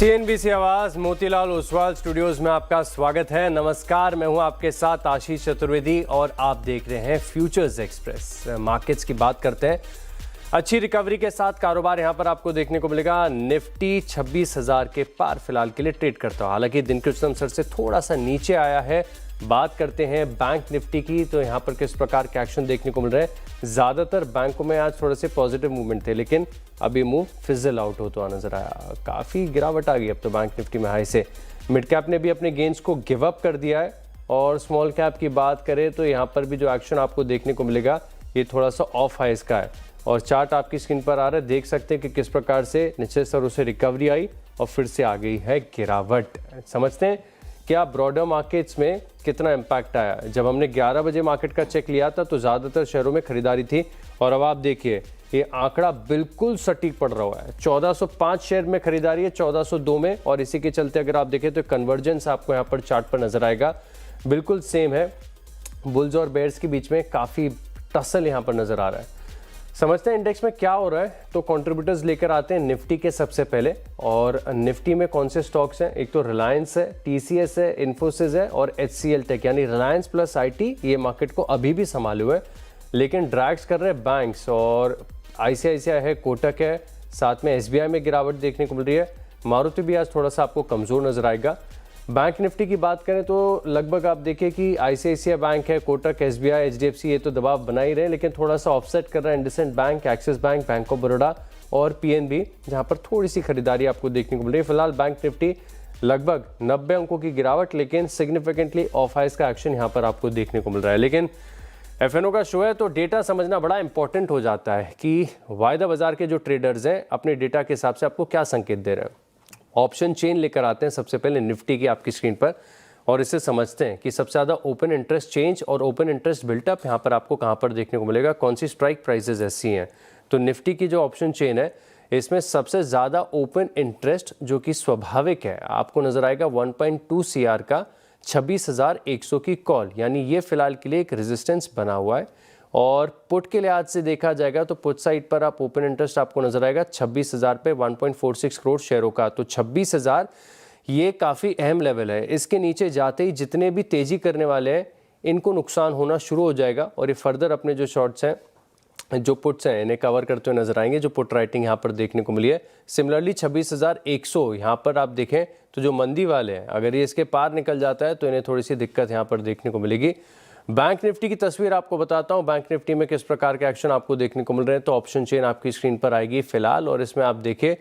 CNBC आवाज Motilal Oswal studios में आपका स्वागत है। नमस्कार, मैं हूं आपके साथ आशीष चतुर्वेदी और आप देख रहे हैं फ्यूचर्स एक्सप्रेस। मार्केट्स की बात करते हैं। अच्छी रिकवरी के साथ कारोबार यहां पर आपको देखने को मिलेगा। निफ्टी 26,000 के पार फिलहाल के लिए ट्रेड करता है, हालांकि दिन के उच्चतम स्तर से थोड़ा सा नीचे आया है। बात करते हैं बैंक निफ्टी की, तो यहां पर किस प्रकार के एक्शन देखने को मिल रहे हैं। ज्यादातर बैंकों में आज थोड़े से पॉजिटिव मूवमेंट थे, लेकिन अभी मूव फिजल आउट होता नजर आया। काफी गिरावट आ गई अब तो बैंक निफ्टी में हाई से। मिड कैप ने भी अपने गेन्स को गिव अप कर दिया है, और स्मॉल कैप की बात करें तो यहाँ पर भी जो एक्शन आपको देखने को मिलेगा ये थोड़ा सा ऑफ हाइस का है। और चार्ट आपकी स्क्रीन पर आ रहा है, देख सकते हैं कि किस प्रकार से निचले स्तरों से रिकवरी आई और फिर से आ गई है गिरावट। समझते हैं क्या ब्रॉडर मार्केट्स में कितना इम्पैक्ट आया। जब हमने 11 बजे मार्केट का चेक लिया था तो ज़्यादातर शहरों में खरीदारी थी, और अब आप देखिए ये आंकड़ा बिल्कुल सटीक पड़ रहा है। 1405 शेयर में खरीदारी है, 1402 में, और इसी के चलते अगर आप देखें तो कन्वर्जेंस आपको यहाँ पर चार्ट पर नजर आएगा, बिल्कुल सेम है। बुल्स और बेयर्स के बीच में काफ़ी टसल यहाँ पर नजर आ रहा है। समझते हैं इंडेक्स में क्या हो रहा है। तो कंट्रीब्यूटर्स लेकर आते हैं निफ्टी के सबसे पहले, और निफ्टी में कौन से स्टॉक्स हैं। एक तो रिलायंस है, टीसीएस है, इन्फोसिस है और एचसीएल टेक, यानी रिलायंस प्लस आईटी ये मार्केट को अभी भी संभाले हुए है, लेकिन ड्रैग्स कर रहे हैं बैंक्स। और आईसीआईसीआई है, कोटक है, साथ में एसबीआई में गिरावट देखने को मिल रही है। मारुति भी आज थोड़ा सा आपको कमजोर नजर आएगा। बैंक निफ्टी की बात करें तो लगभग आप देखिए कि आईसीआईसीआई बैंक है, कोटक, एसबीआई, एचडीएफसी ये तो दबाव बना ही रहे, लेकिन थोड़ा सा ऑफसेट कर रहा है IndusInd bank, axis bank, bank of Baroda और पीएनबी, जहां पर थोड़ी सी खरीदारी आपको देखने को मिल रही है। फिलहाल बैंक निफ्टी लगभग 90 अंकों की गिरावट, लेकिन सिग्निफिकेंटली ऑफ हाइस का एक्शन यहाँ पर आपको देखने को मिल रहा है। लेकिन एफएनओ का शो है तो डेटा समझना बड़ा इंपॉर्टेंट हो जाता है कि वायदा बाजार के जो ट्रेडर्स हैं अपने डेटा के हिसाब से आपको क्या संकेत दे रहे हैं। ऑप्शन चेन लेकर आते हैं सबसे पहले निफ्टी की आपकी स्क्रीन पर, और इसे समझते हैं कि सबसे ज़्यादा ओपन इंटरेस्ट चेंज और ओपन इंटरेस्ट बिल्टअप यहाँ पर आपको कहाँ पर देखने को मिलेगा, कौन सी स्ट्राइक प्राइसेस ऐसी हैं। तो निफ्टी की जो ऑप्शन चेन है इसमें सबसे ज़्यादा ओपन इंटरेस्ट जो कि स्वाभाविक है आपको नजर आएगा 1.2 CR का 26,100 की कॉल, यानी ये फिलहाल के लिए एक रेजिस्टेंस बना हुआ है। और पुट के लिहाज से देखा जाएगा तो पुट साइड पर आप ओपन इंटरेस्ट आपको नजर आएगा 26,000 पे 1.46 करोड़ शेयरों का। तो 26,000 ये काफ़ी अहम लेवल है। इसके नीचे जाते ही जितने भी तेजी करने वाले हैं इनको नुकसान होना शुरू हो जाएगा, और ये फर्दर अपने जो शॉर्ट्स हैं, जो पुट्स हैं, इन्हें कवर करते हुए नजर आएंगे, जो पुट राइटिंग यहाँ पर देखने को मिली है। सिमिलरली 26,100 यहाँ पर आप देखें तो जो मंदी वाले हैं, अगर ये इसके पार निकल जाता है तो इन्हें थोड़ी सी दिक्कत यहाँ पर देखने को मिलेगी। बैंक निफ्टी की तस्वीर आपको बताता हूं, बैंक निफ्टी में किस प्रकार के एक्शन आपको देखने को मिल रहे हैं। तो ऑप्शन चेन आपकी स्क्रीन पर आएगी फिलहाल, और इसमें आप देखें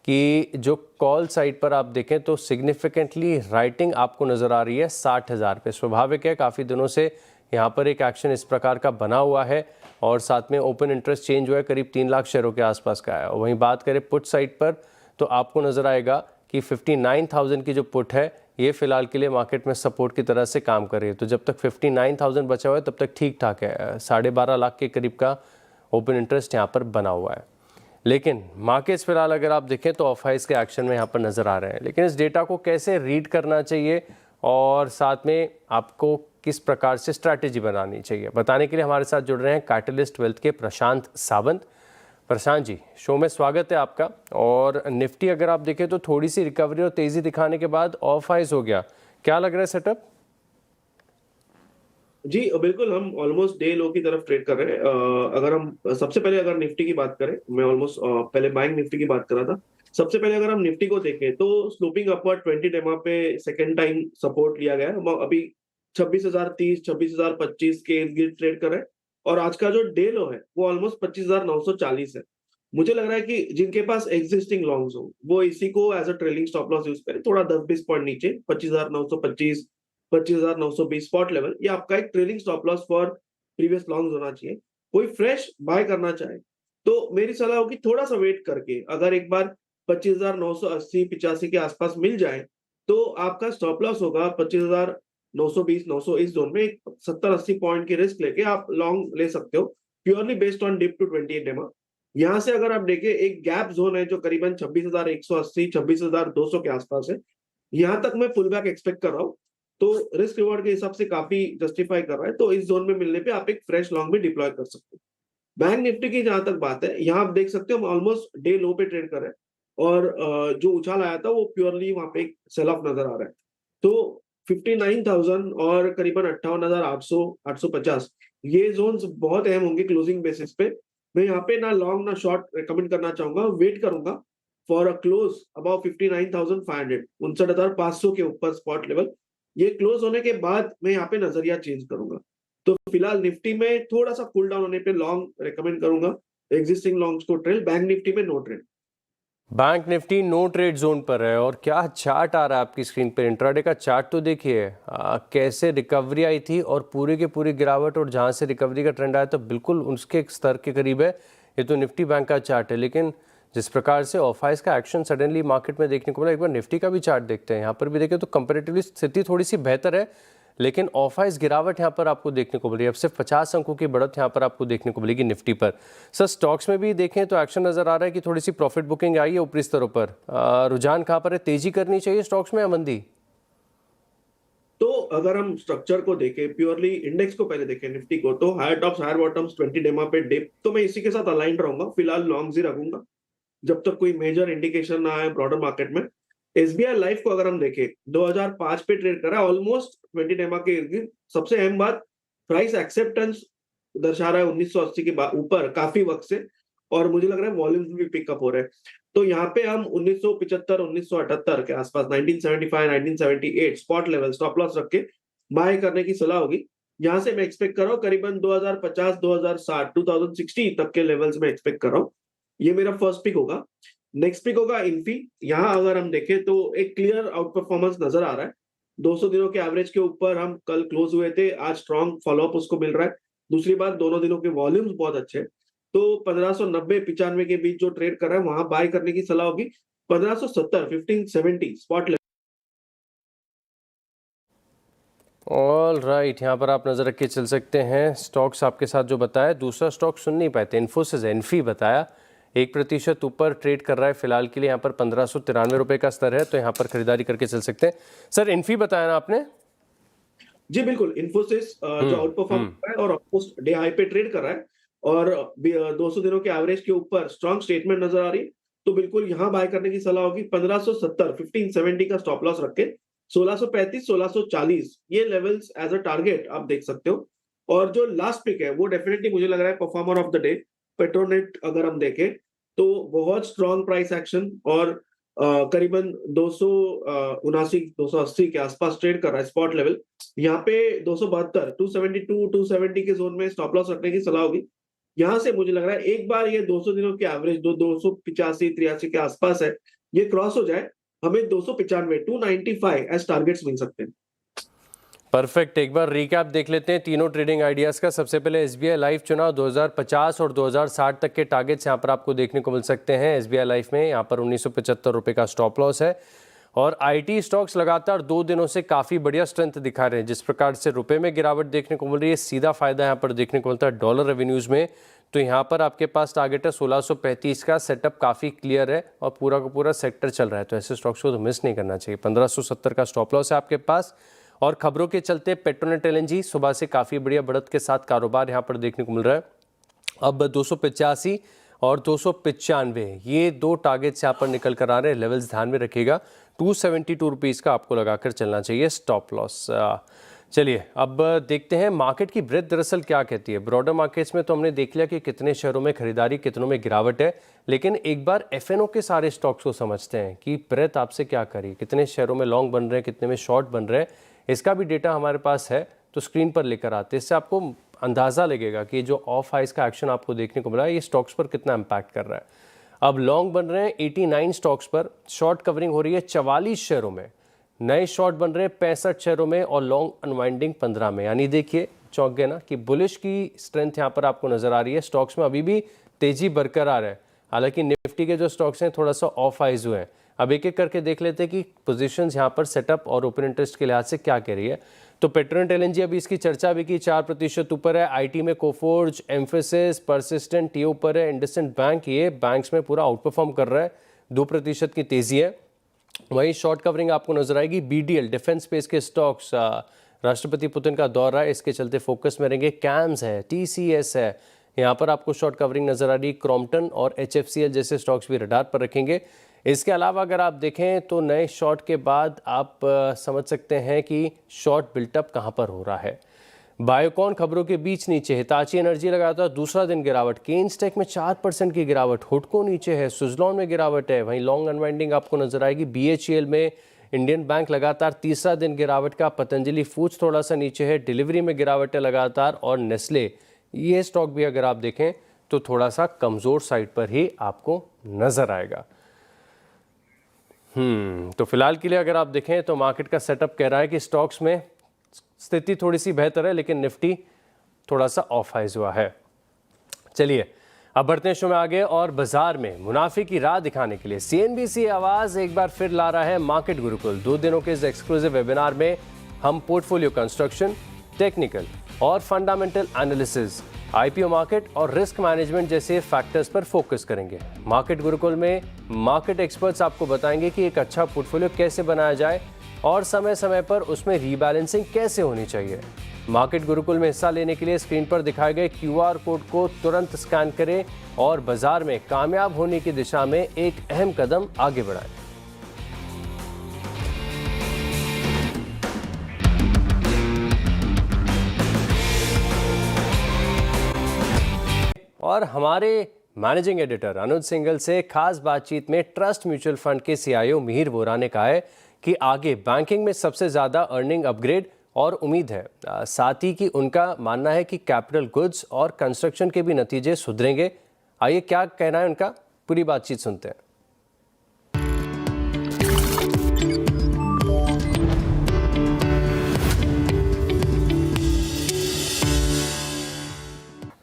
कि जो कॉल साइड पर आप देखें तो सिग्निफिकेंटली राइटिंग आपको नजर आ रही है 60,000 पे। स्वाभाविक है, काफ़ी दिनों से यहाँ पर एक एक्शन इस प्रकार का बना हुआ है, और साथ में ओपन इंटरेस्ट चेंज हुआ है, करीब 3 लाख शेयरों के आसपास का है। और वहीं बात करें पुट साइड पर तो आपको नजर आएगा कि 59,000 की जो पुट है ये फिलहाल के लिए मार्केट में सपोर्ट की तरह से काम कर रही है। तो जब तक 59,000 बचा हुआ है तब तक ठीक ठाक है। 12.5 लाख के करीब का ओपन इंटरेस्ट यहाँ पर बना हुआ है। लेकिन मार्केट्स फिलहाल अगर आप देखें तो ऑफ हाइस के एक्शन में यहाँ पर नजर आ रहे हैं। लेकिन इस डेटा को कैसे रीड करना चाहिए और साथ में आपको किस प्रकार से स्ट्रैटेजी बनानी चाहिए, बताने के लिए हमारे साथ जुड़ रहे हैं कैटलिस्ट वेल्थ के प्रशांत सावंत। प्रशांत जी, शो में स्वागत है आपका। और निफ्टी अगर आप देखें तो थोड़ी सी रिकवरी और तेजी दिखाने के बाद ऑफ हाइस हो गया, क्या लग रहा है सेटअप? जी बिल्कुल, हम ऑलमोस्ट डे लो की तरफ ट्रेड कर रहे हैं। अगर हम सबसे पहले अगर निफ्टी की बात करें, मैं ऑलमोस्ट पहले बैंक निफ्टी की बात कर रहा था। सबसे पहले अगर हम निफ्टी को देखें तो स्लोपिंग अपवर्ड 20 डेमा पे सेकंड टाइम सपोर्ट लिया गया है। हम अभी 26,030 26,025 के इर्द गिर्द ट्रेड कर रहे हैं, और आज का जो डे लो है वो ऑलमोस्ट 25,940 है। मुझे लग रहा है कि जिनके पास एग्जिस्टिंग लॉन्ग्स हो वो इसी को as a trailing stop loss use करें, थोड़ा 10-20 पॉइंट नीचे 25,925 25,920 स्पॉट लेवल, ये आपका एक trailing stop loss for previous longs होना चाहिए। कोई फ्रेश बाय करना चाहे तो मेरी सलाह होगी थोड़ा सा वेट करके, अगर एक बार 25,980-85 के आसपास मिल जाए तो आपका स्टॉप लॉस होगा 25,920-900 इस जोन में। 70-80 पॉइंट की रिस्क लेके आप लॉन्ग ले सकते हो, purely based on dip to 28 DEMA. यहाँ से अगर आप देखें एक गैप जोन है जो करीबन 26,180 26,200 के आसपास है, यहाँ तक मैं पुल बैक एक्सपेक्ट कर रहा हूँ। तो रिस्क रिवॉर्ड के हिसाब से काफी जस्टिफाई कर रहा है, तो इस जोन में मिलने पे आप एक फ्रेश लॉन्ग भी डिप्लॉय कर सकते हो। बैंक निफ्टी की जहां तक बात है, यहाँ आप देख सकते हो हम ऑलमोस्ट डे लो पे ट्रेड कर रहे हैं, और जो उछाल आया था वो प्योरली वहां पे एक सेल ऑफ नजर आ रहा है। तो 59,000 और करीबन 58,800 850 ये जोन्स बहुत अहम होंगे क्लोजिंग बेसिस पे। मैं यहाँ पे ना लॉन्ग ना शॉर्ट रिकमेंड करना चाहूंगा, वेट करूंगा फॉर अ क्लोज अबाउ 59,500, 59,500 के ऊपर स्पॉट लेवल। ये क्लोज होने के बाद मैं यहाँ पे नजरिया चेंज करूंगा। तो फिलहाल निफ्टी में थोड़ा सा कूल डाउन होने पे लॉन्ग रिकमेंड करूंगा, एग्जिस्टिंग लॉन्ग्स को ट्रेल, बैंक निफ्टी में no trade. Bank Nifty no trade zone पर है और क्या चार्ट आ रहा है आपकी स्क्रीन पर, इंट्राडे का चार्ट तो देखिए कैसे रिकवरी आई थी और पूरी की पूरी गिरावट, और जहां से रिकवरी का ट्रेंड आया तो बिल्कुल उसके स्तर के करीब है। ये तो निफ्टी बैंक का चार्ट है, लेकिन जिस प्रकार से ऑफाइस का एक्शन सडनली मार्केट में देखने को मिला, एक बार निफ्टी का भी चार्ट देखते हैं। यहाँ पर भी देखें तो कंपेरेटिवली स्थिति थोड़ी सी बेहतर है, लेकिन ऑफाइस गिरावट यहाँ पर आपको देखने को मिली। अब सिर्फ 50 अंकों की बढ़त यहाँ पर आपको देखने को मिलेगी निफ्टी पर। सर स्टॉक्स में भी देखें तो एक्शन नजर आ रहा है कि थोड़ी सी प्रॉफिट बुकिंग आई है ऊपरी स्तरों पर। रुझान कहाँ पर है, तेजी करनी चाहिए स्टॉक्स में या मंदी? तो अगर हम स्ट्रक्चर को देखें, प्योरली इंडेक्स को पहले देखें निफ्टी को, तो हायर टॉप्स हायर बॉटम्स 20 डेमा पे डिप, तो मैं इसी के साथ अलाइन रहूंगा। फिलहाल लॉन्ग्स ही रखूंगा जब तक कोई मेजर इंडिकेशन ना आए ब्रॉडर मार्केट में। एसबीआई लाइफ को अगर हम देखें 2005 पे ट्रेड करा है ऑलमोस्ट 20 डेमा के इर्द गिर्द। सबसे अहम बात, प्राइस एक्सेप्टेंस दर्शा रहा है 1980 के ऊपर काफी वक्त से, और मुझे लग रहा है वॉल्यूम्स भी पिकअप हो रहे हैं। तो यहाँ पे हम 1975 1978 के आसपास 1975 1978 स्पॉट लेवल स्टॉप लॉस रख के बाय करने की सलाह होगी। यहाँ से मैं एक्सपेक्ट कर रहा हूँ करीबन 2050 2060 2060 तक के लेवल्स में एक्सपेक्ट कर रहा हूँ। ये मेरा फर्स्ट पिक होगा। नेक्स्ट पिक होगा इन्फी। यहाँ अगर हम देखें तो एक क्लियर आउट परफॉर्मेंस नजर आ रहा है। 200 दिनों के एवरेज के ऊपर हम कल क्लोज हुए थे, आज स्ट्रॉन्ग फॉलोअप उसको मिल रहा है। दूसरी बात, दोनों दिनों के वॉल्यूम्स बहुत अच्छे हैं। तो 1590-95 के बीच जो ट्रेड कर रहा है वहां बाय करने की सलाह होगी। 1570 1570 स्पॉट लेवल। ऑल राइट, यहाँ पर आप नज़र रख के चल सकते हैं। स्टॉक्स आपके साथ जो बताया, दूसरा स्टॉक सुन नहीं पाए थे, इन्फोसिस इन्फी बताया 1% ऊपर ट्रेड कर रहा है फिलहाल के लिए। यहाँ पर 1593 रुपये का स्तर है, तो यहाँ पर खरीदारी करके चल सकते हैं। सर इन्फी बताया ना आपने? जी बिल्कुल, इन्फोसिस जो आउट परफॉर्म कर रहा है और ऑलमोस्ट डे हाई पे ट्रेड कर रहा है, और 200 दिनों के एवरेज के ऊपर स्ट्रॉन्ग स्टेटमेंट नजर आ रही है। तो बिल्कुल यहाँ बाय करने की सलाह होगी। 1570 1570 का स्टॉप लॉस रख के 1635 1640 ये लेवल्स एज अ टारगेट आप देख सकते हो। और जो लास्ट पिक है वो डेफिनेटली मुझे लग रहा है performer of the day, Petronet. अगर हम देखें तो बहुत स्ट्रॉन्ग प्राइस एक्शन, और करीबन 279 280 के आसपास ट्रेड कर रहा है स्पॉट लेवल। यहाँ पे 272 272 270 के जोन में स्टॉप लॉस रखने की सलाह होगी। यहाँ से मुझे लग रहा है एक बार ये 200 दिनों के एवरेज 285 83 के आसपास है, ये क्रॉस हो जाए, हमें 295 295 एज टारगेट्स मिल सकते हैं। परफेक्ट, एक बार रिकैप देख लेते हैं तीनों ट्रेडिंग आइडियाज़ का। सबसे पहले एसबीआई लाइफ चुना, 2050 और 2060 तक के टारगेट्स यहाँ पर आपको देखने को मिल सकते हैं। एसबीआई लाइफ में यहाँ पर 1975 रुपये का स्टॉप लॉस है। और आईटी स्टॉक्स लगातार 2 दिनों से काफ़ी बढ़िया स्ट्रेंथ दिखा रहे हैं। जिस प्रकार से रुपए में गिरावट देखने को मिल रही है, सीधा फायदा यहाँ पर देखने को मिलता है डॉलर रेवेन्यूज़ में। तो यहाँ पर आपके पास टारगेट है 1635 का, सेटअप काफ़ी क्लियर है और पूरा का पूरा सेक्टर चल रहा है, तो ऐसे स्टॉक्स को तो मिस नहीं करना चाहिए। 1570 का स्टॉप लॉस है आपके पास। और खबरों के चलते पेट्रोनेट एलएनजी सुबह से काफ़ी बढ़िया बढ़त के साथ कारोबार यहाँ पर देखने को मिल रहा है। अब 285 और 295 ये 2 टारगेट्स यहाँ पर निकल कर आ रहे हैं, लेवल्स ध्यान में रखिएगा। 272 रुपीज़ का आपको लगाकर चलना चाहिए स्टॉप लॉस। चलिए अब देखते हैं मार्केट की ब्रेथ दरअसल क्या कहती है। ब्रॉडर मार्केट्स में तो हमने देख लिया कि कितने शेयरों में खरीदारी, कितनों में गिरावट है, लेकिन एक बार एफएनओ के सारे स्टॉक्स को समझते हैं कि ब्रेथ आपसे क्या करी, कितने शेयरों में लॉन्ग बन रहे हैं, कितने में शॉर्ट बन रहे हैं। इसका भी डेटा हमारे पास है, तो स्क्रीन पर लेकर आते हैं। इससे आपको अंदाज़ा लगेगा कि जो ऑफ हाइस का एक्शन आपको देखने को मिला है ये स्टॉक्स पर कितना इम्पैक्ट कर रहा है। अब लॉन्ग बन रहे हैं 89 स्टॉक्स पर, शॉर्ट कवरिंग हो रही है 44 शेयरों में, नए शॉर्ट बन रहे हैं 65 शेयरों में, और लॉन्ग अनवाइंडिंग 15 में। यानी देखिए चौंक गए ना कि बुलिश की स्ट्रेंथ यहाँ पर आपको नजर आ रही है। स्टॉक्स में अभी भी तेजी बरकरार है, हालांकि निफ्टी के जो स्टॉक्स हैं थोड़ा सा ऑफ हाइज हुए हैं। अब एक एक करके देख लेते हैं कि पोजीशंस यहाँ पर सेटअप और ओपन इंटरेस्ट के लिहाज से क्या कह रही है। तो पेट्रोनेट एलएनजी अभी इसकी चर्चा भी की, 4% ऊपर है। आईटी में कोफोर्ज, एम्फेसिस, परसिस्टेंट ये ऊपर है। इंडसइंड बैंक ये बैंक्स में पूरा आउट परफॉर्म कर रहा है, 2% की तेजी है। वहीं शॉर्ट कवरिंग आपको नजर आएगी बीडीएल, डिफेंस स्पेस के स्टॉक्स, राष्ट्रपति पुतिन का दौरा है, इसके चलते फोकस में रहेंगे। कैम्स है, टीसीएस है, यहाँ पर आपको शॉर्ट कवरिंग नजर आ रही है। क्रॉम्पटन और एचएफसीएल जैसे स्टॉक्स भी रडार पर रखेंगे। इसके अलावा अगर आप देखें तो नए शॉर्ट के बाद आप समझ सकते हैं कि शॉर्ट बिल्टअप कहां पर हो रहा है। बायोकॉन खबरों के बीच नीचे, हिताची एनर्जी लगातार दूसरा दिन गिरावट, केन्स टेक में 4% की गिरावट, हुडको नीचे है, सुजलॉन में गिरावट है। वहीं लॉन्ग अनवाइंडिंग आपको नजर आएगी BHEL में। इंडियन बैंक लगातार तीसरा दिन गिरावट का, पतंजलि फूड्स थोड़ा सा नीचे है, डिलीवरी में गिरावट है लगातार, और नेस्ले ये स्टॉक भी अगर आप देखें तो थोड़ा सा कमजोर साइड पर ही आपको नजर आएगा। तो फिलहाल के लिए अगर आप देखें तो मार्केट का सेटअप कह रहा है कि स्टॉक्स में स्थिति थोड़ी सी बेहतर है, लेकिन निफ्टी थोड़ा सा ऑफ हाइज हुआ है। चलिए अब बढ़ते हैं शो में आगे, और बाजार में मुनाफे की राह दिखाने के लिए CNBC आवाज एक बार फिर ला रहा है मार्केट गुरुकुल। 2 दिनों के इस एक्सक्लूसिव वेबिनार में हम पोर्टफोलियो कंस्ट्रक्शन, टेक्निकल और फंडामेंटल एनालिसिस, IPO मार्केट और रिस्क मैनेजमेंट जैसे फैक्टर्स पर फोकस करेंगे। मार्केट गुरुकुल में मार्केट एक्सपर्ट्स आपको बताएंगे कि एक अच्छा पोर्टफोलियो कैसे बनाया जाए और समय समय पर उसमें रीबैलेंसिंग कैसे होनी चाहिए। मार्केट गुरुकुल में हिस्सा लेने के लिए स्क्रीन पर दिखाए गए QR कोड को तुरंत स्कैन करें और बाजार में कामयाब होने की दिशा में एक अहम कदम आगे बढ़ाएं। और हमारे मैनेजिंग एडिटर अनुज सिंघल से खास बातचीत में ट्रस्ट म्यूचुअल फंड के CIO मिहिर वोरा ने कहा है कि आगे बैंकिंग में सबसे ज़्यादा अर्निंग अपग्रेड और उम्मीद है। साथ ही कि उनका मानना है कि कैपिटल गुड्स और कंस्ट्रक्शन के भी नतीजे सुधरेंगे। आइए क्या कहना है उनका, पूरी बातचीत सुनते हैं।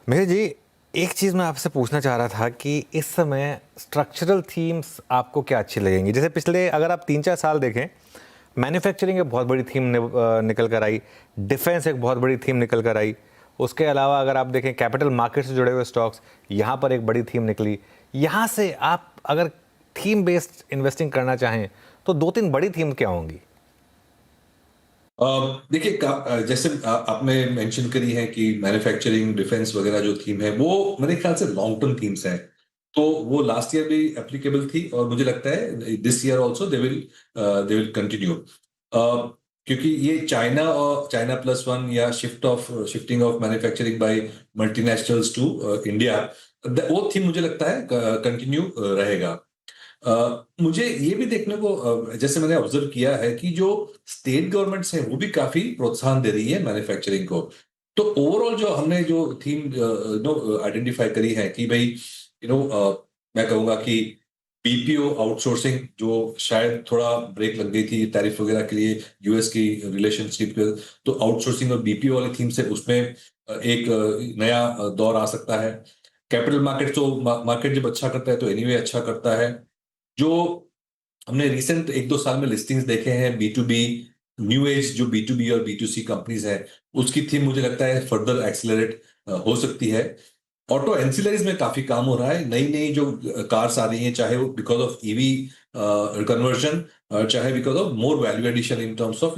मिहिर जी, एक चीज़ मैं आपसे पूछना चाह रहा था कि इस समय स्ट्रक्चरल थीम्स आपको क्या अच्छी लगेंगी? जैसे पिछले अगर आप 3-4 साल देखें, मैन्युफैक्चरिंग एक बहुत बड़ी थीम निकल कर आई, डिफेंस एक बहुत बड़ी थीम निकल कर आई, उसके अलावा अगर आप देखें कैपिटल मार्केट से जुड़े हुए स्टॉक्स, यहाँ पर एक बड़ी थीम निकली। यहाँ से आप अगर थीम बेस्ड इन्वेस्टिंग करना चाहें तो 2-3 बड़ी थीम क्या होंगी? देखिए, जैसे आपने मेंशन करी है कि मैन्युफैक्चरिंग, डिफेंस वगैरह जो थीम है वो मेरे ख्याल से लॉन्ग टर्म थीम्स हैं। तो वो लास्ट ईयर भी एप्लीकेबल थी और मुझे लगता है this year also they will continue, क्योंकि ये चाइना +1 या shifting of manufacturing by multinationals to India, वो थीम मुझे लगता है कंटिन्यू रहेगा। मुझे ये भी देखने को जैसे मैंने ऑब्जर्व किया है कि जो स्टेट गवर्नमेंट्स हैं वो भी काफी प्रोत्साहन दे रही है मैन्युफैक्चरिंग को। तो ओवरऑल जो हमने जो थीम आइडेंटिफाई करी है कि भाई मैं कहूंगा कि BPO आउटसोर्सिंग, जो शायद थोड़ा ब्रेक लग गई थी टैरिफ वगैरह के लिए US की रिलेशनशिप, तो आउटसोर्सिंग और BPO वाली थीम से उसमें एक नया दौर आ सकता है। कैपिटल मार्केट, तो मार्केट जब अच्छा करता है तो एनीवे अच्छा करता है। जो हमने रिसेंट 1-2 साल में लिस्टिंग्स देखे हैं B2B, न्यू एज जो B2B और B2C कंपनीज है, उसकी थीम मुझे लगता है फर्दर एक्सेलरेट हो सकती है। ऑटो एंसिलरीज में काफी काम हो रहा है, नई जो कार्स आ रही हैं, चाहे वो बिकॉज ऑफ EV कन्वर्जन, चाहे because of more value addition in terms of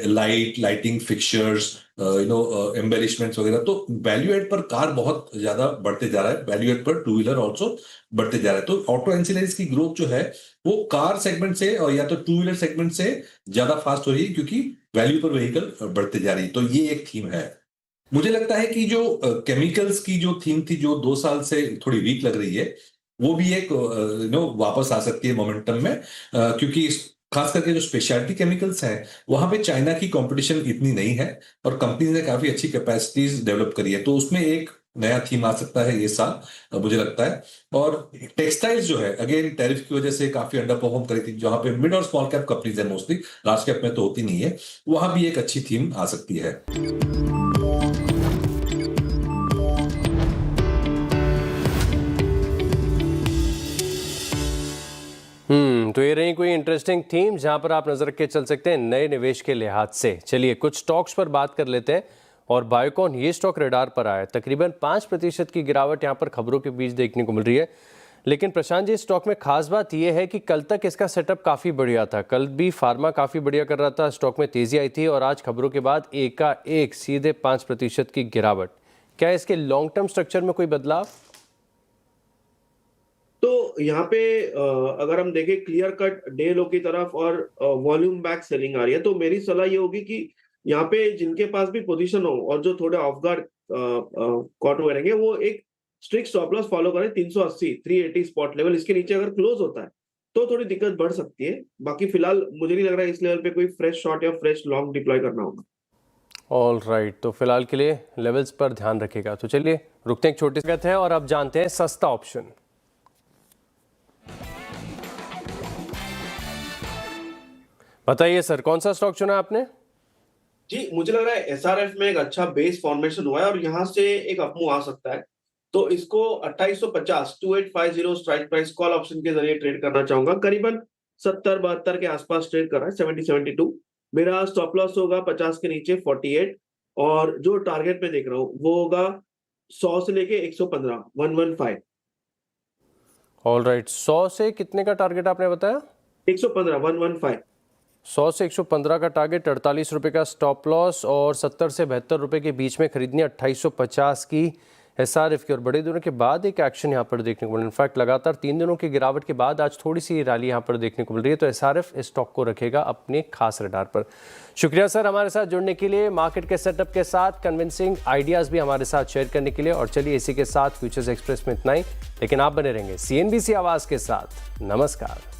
lighting fixtures, embellishments वगैरह। तो वैल्यू एड पर कार बहुत ज्यादा बढ़ते जा रहा है, वैल्यू एड पर टू व्हीलर ऑल्सो बढ़ते जा रहा है। तो ऑटो एंसिलरीज की ग्रोथ जो है वो कार सेगमेंट से और या तो टू व्हीलर सेगमेंट से ज्यादा फास्ट हो रही है, क्योंकि वैल्यू पर व्हीकल बढ़ते जा रही है। तो ये एक थीम है। मुझे लगता है कि जो केमिकल्स की जो थीम थी, जो 2 साल से थोड़ी वीक लग रही है, वो भी एक वापस आ सकती है मोमेंटम में, क्योंकि खास करके जो स्पेशलिटी केमिकल्स हैं वहां पे चाइना की कंपटीशन इतनी नहीं है और कंपनी ने काफी अच्छी कैपेसिटीज डेवलप करी है। तो उसमें एक नया थीम आ सकता है ये साल, मुझे लगता है। और टेक्सटाइल्स जो है, अगेन टैरिफ की वजह से काफी अंडर परफॉर्म करी थी, जहां पे मिड और स्मॉल कैप कंपनीज है, मोस्टली लार्ज कैप में तो होती नहीं है, वहां भी एक अच्छी थीम आ सकती है। तो ये रही कोई इंटरेस्टिंग थीम जहां पर आप नजर रख के चल सकते हैं नए निवेश के लिहाज से। चलिए कुछ स्टॉक्स पर बात कर लेते हैं, और बायोकॉन ये स्टॉक रडार पर आया। तकरीबन 5% की गिरावट यहां पर खबरों के बीच देखने को मिल रही है। लेकिन प्रशांत जी, स्टॉक में खास बात यह है कि कल तक इसका सेटअप काफ़ी बढ़िया था। कल भी फार्मा काफ़ी बढ़िया कर रहा था, स्टॉक में तेज़ी आई थी, और आज खबरों के बाद एकाएक सीधे 5% की गिरावट। क्या इसके लॉन्ग टर्म स्ट्रक्चर में कोई बदलाव? तो यहाँ पे अगर हम देखें क्लियर कट डे लो की तरफ और वॉल्यूम बैक सेलिंग आ रही है, तो मेरी सलाह ये होगी कि यहाँ पे जिनके पास भी पोजीशन हो और जो थोड़े ऑफ गार्ड कॉट हुए रहेंगे, वो एक स्ट्रिक्ट स्टॉप लॉस फॉलो करें 380 380 स्पॉट लेवल, इसके नीचे अगर क्लोज होता है तो थोड़ी दिक्कत बढ़ सकती है। बाकी फिलहाल मुझे नहीं लग रहा है इस लेवल पे कोई फ्रेश शॉर्ट या फ्रेश लॉन्ग डिप्लॉय करना होगा। ऑल राइट, तो फिलहाल के लिए लेवल्स पर ध्यान रखिएगा। तो चलिए रुकते हैं, एक छोटी सी है और अब जानते हैं सस्ता ऑप्शन। बताइए सर, कौन सा स्टॉक चुना आपने? जी, मुझे लग रहा है एसआरएफ में एक अच्छा बेस फॉर्मेशन हुआ है और यहाँ से एक अपमूव आ सकता है, तो इसको 2850 2850 स्ट्राइक प्राइस कॉल ऑप्शन के जरिए ट्रेड करना चाहूंगा। करीबन 70-72 के आसपास ट्रेड कर रहा है, 70-72। मेरा स्टॉप लॉस होगा 50 के नीचे 48, और जो टारगेट में देख रहा हूँ वो होगा 100 से लेके 115 115। ऑल राइट, 100 से कितने का टारगेट आपने बताया? 115 115। 100 से 115 का टारगेट, 48 रुपये का स्टॉप लॉस और 70 से 72 रुपये के बीच में खरीदनी 2850 की एसआरएफ की। और बड़े दिनों के बाद एक एक्शन यहाँ पर देखने को मिल रहा है। इनफैक्ट लगातार 3 दिनों की गिरावट के बाद आज थोड़ी सी रैली यहाँ पर देखने को मिल रही है, तो एसआरएफ इस स्टॉक को रखेगा अपने खास रडार पर। शुक्रिया सर हमारे साथ जुड़ने के लिए, मार्केट के सेटअप के साथ कन्विंसिंग आइडियाज़ भी हमारे साथ शेयर करने के लिए। और चलिए इसी के साथ फ्यूचर्स एक्सप्रेस में इतना ही, लेकिन आप बने रहेंगे CNBC आवाज़ के साथ। नमस्कार।